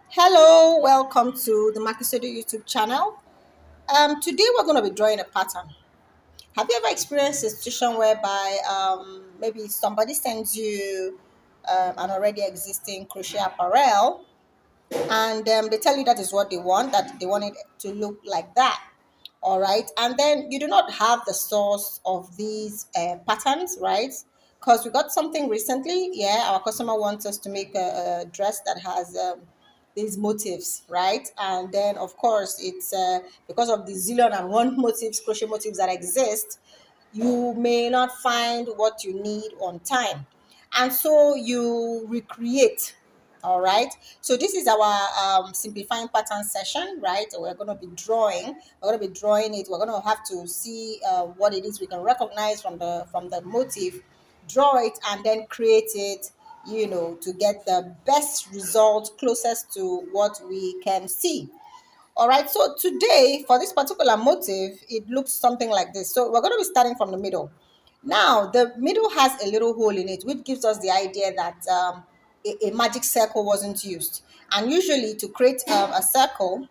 Hello, welcome to the Makisode YouTube channel. Today we're going to be drawing a pattern. Have you ever experienced a situation whereby maybe somebody sends you an already existing crochet apparel and they tell you that is what they want, that they want it to look like that? All right, and then you do not have the source of these patterns, right? Because we got something recently. Yeah, our customer wants us to make a dress that has these motifs, right? And then of course it's because of the zillion and one motifs, crochet motifs that exist, you may not find what you need on time, and so you recreate. All right, so this is our simplifying pattern session, right? We're going to be drawing it. We're going to have to see what it is we can recognize from the motif, draw it, and then create it, to get the best result closest to what we can see. All right, so today for this particular motif, it looks something like this. So we're going to be starting from the middle. Now, the middle has a little hole in it, which gives us the idea that a magic circle wasn't used. And usually to create a circle,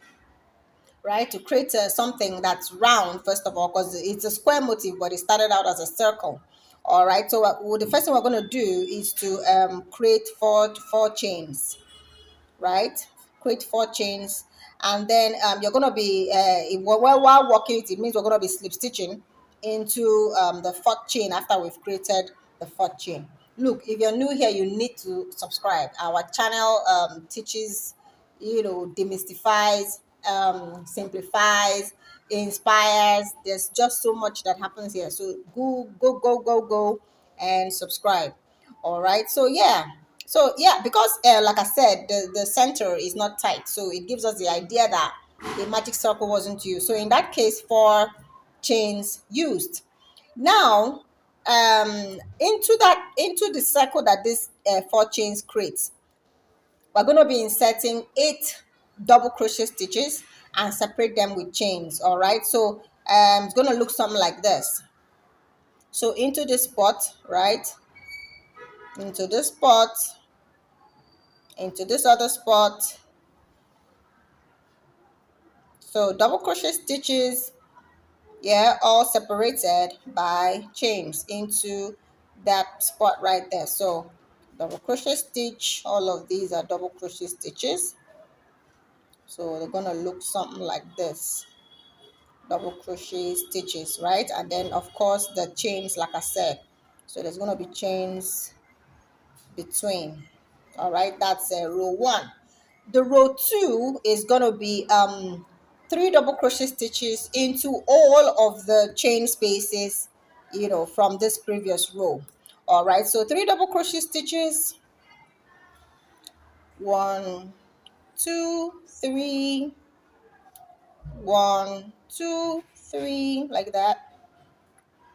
right, to create something that's round, first of all, because it's a square motif, but it started out as a circle. All right, so the first thing we're going to do is to create four chains, right? Create four chains, and then you're going to be while working it means we're going to be slip stitching into the fourth chain after we've created the fourth chain. Look, if you're new here, you need to subscribe. Our channel teaches, demystifies, simplifies, inspires. There's just so much that happens here, so go and subscribe. All right, so yeah, because like I said, the center is not tight, so it gives us the idea that the magic circle wasn't used. So in that case, four chains used. Now, into the circle that this four chains creates, we're going to be inserting 8 double crochet stitches and separate them with chains. All right, so it's going to look something like this. So into this spot, right, into this spot, into this other spot. So double crochet stitches, yeah, all separated by chains into that spot right there. So double crochet stitch, all of these are double crochet stitches. So they're gonna look something like this. Double crochet stitches, right? And then of course the chains, like I said. So there's gonna be chains between. All right, that's row 1. The row 2 is going to be 3 double crochet stitches into all of the chain spaces, from this previous row. All right, so 3 double crochet stitches, 1 2 3, 1 2 3, like that.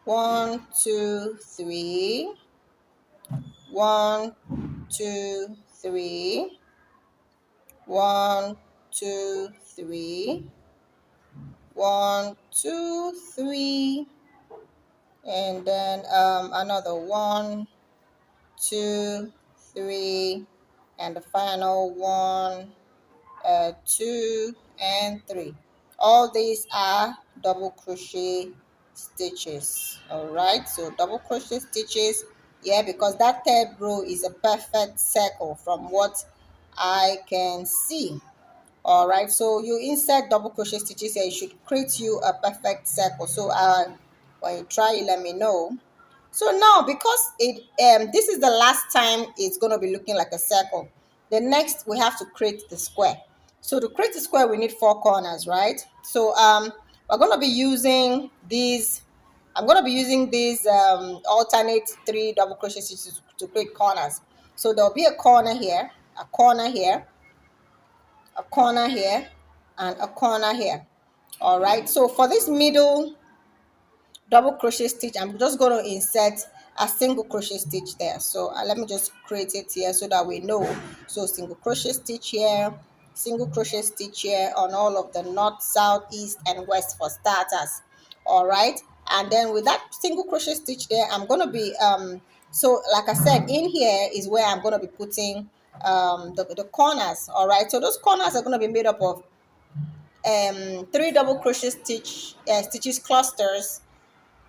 1 2 3, 1 2 3, 1 2 3, 1 2 3, and then another 1 2 3, and the final 1 2 and 3. All these are double crochet stitches. All right, so double crochet stitches, yeah, because that third row is a perfect circle from what I can see. All right, so you insert double crochet stitches here, it should create you a perfect circle. So when you try it, let me know. So now, because this is the last time it's going to be looking like a circle, the next we have to create the square. So to create the square, we need 4 corners, right? So we're going to be using these. I'm going to be using these alternate 3 double crochet stitches to create corners. So there'll be a corner here, a corner here, a corner here, and a corner here. All right, so for this middle double crochet stitch, I'm just going to insert a single crochet stitch there. So let me just create it here so that we know. So single crochet stitch here, single crochet stitch here on all of the north, south, east, and west for starters. All right, and then with that single crochet stitch there, I'm going to be so like I said, in here is where I'm going to be putting the corners. All right, so those corners are going to be made up of three double crochet stitches clusters,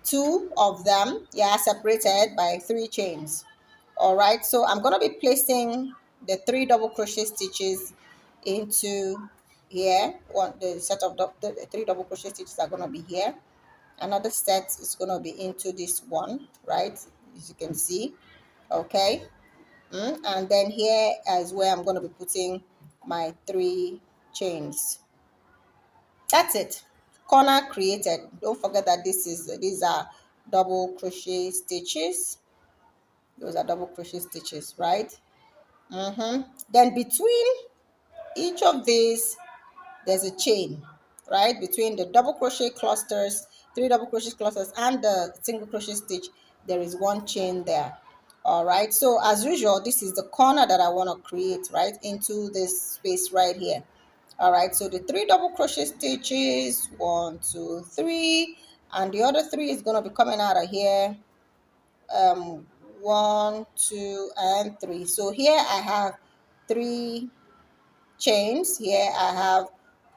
two of them, yeah, separated by three chains. All right, so I'm going to be placing the three double crochet stitches into here. The set of the three double crochet stitches are going to be here. Another set is going to be into this one, right, as you can see. Okay. And then here is where I'm going to be putting my three chains. That's it. Corner created. Don't forget that these are double crochet stitches. Those are double crochet stitches, right? Then between each of these, there's a chain, right? Between the double crochet clusters, three double crochet clusters, and the single crochet stitch, there is one chain there. All right, so as usual, this is the corner that I want to create, right, into this space right here. All right, so the three double crochet stitches, 1 2 3, and the other three is going to be coming out of here, 1 2 and 3. So here I have three chains. Here I have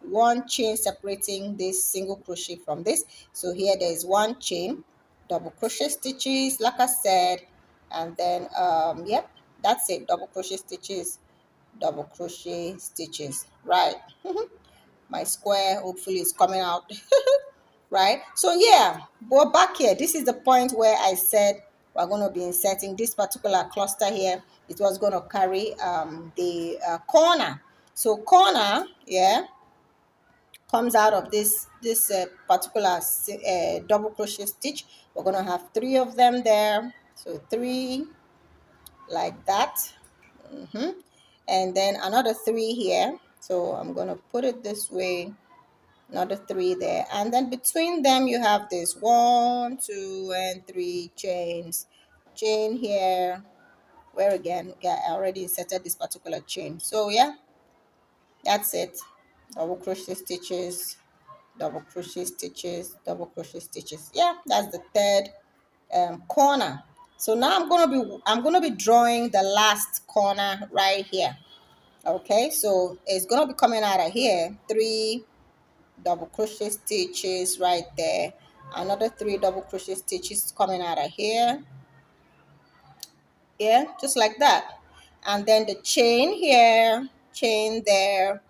one chain separating this single crochet from this. So here there is one chain, double crochet stitches, like I said, and then yep, that's it. Double crochet stitches, double crochet stitches, right? My square hopefully is coming out. Right, so yeah, but back here, this is the point where I said we're going to be inserting this particular cluster here. It was going to carry the corner. So corner, yeah, comes out of this particular double crochet stitch. We're going to have three of them there, so three like that. And then another three here, so I'm going to put it this way, another three there, and then between them you have this 1 2 and 3 chains, chain here, where again, yeah, I already inserted this particular chain. So yeah, that's it. Double crochet stitches, double crochet stitches, double crochet stitches. Yeah, that's the third corner. So now I'm gonna be drawing the last corner right here. Okay, so it's gonna be coming out of here, three double crochet stitches right there, another three double crochet stitches coming out of here, yeah, just like that. And then the chain here, chain there,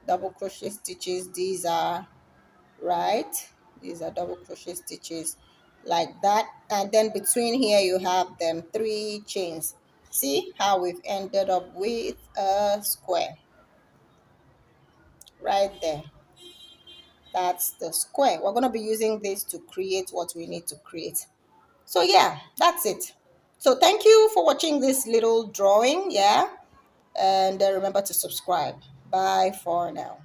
double crochet stitches. These are right, these are double crochet stitches like that. And then between here you have them three chains. See how we've ended up with a square right there. That's the square. We're going to be using this to create what we need to create. So yeah, that's it. So thank you for watching this little drawing, yeah, and remember to subscribe. Bye for now.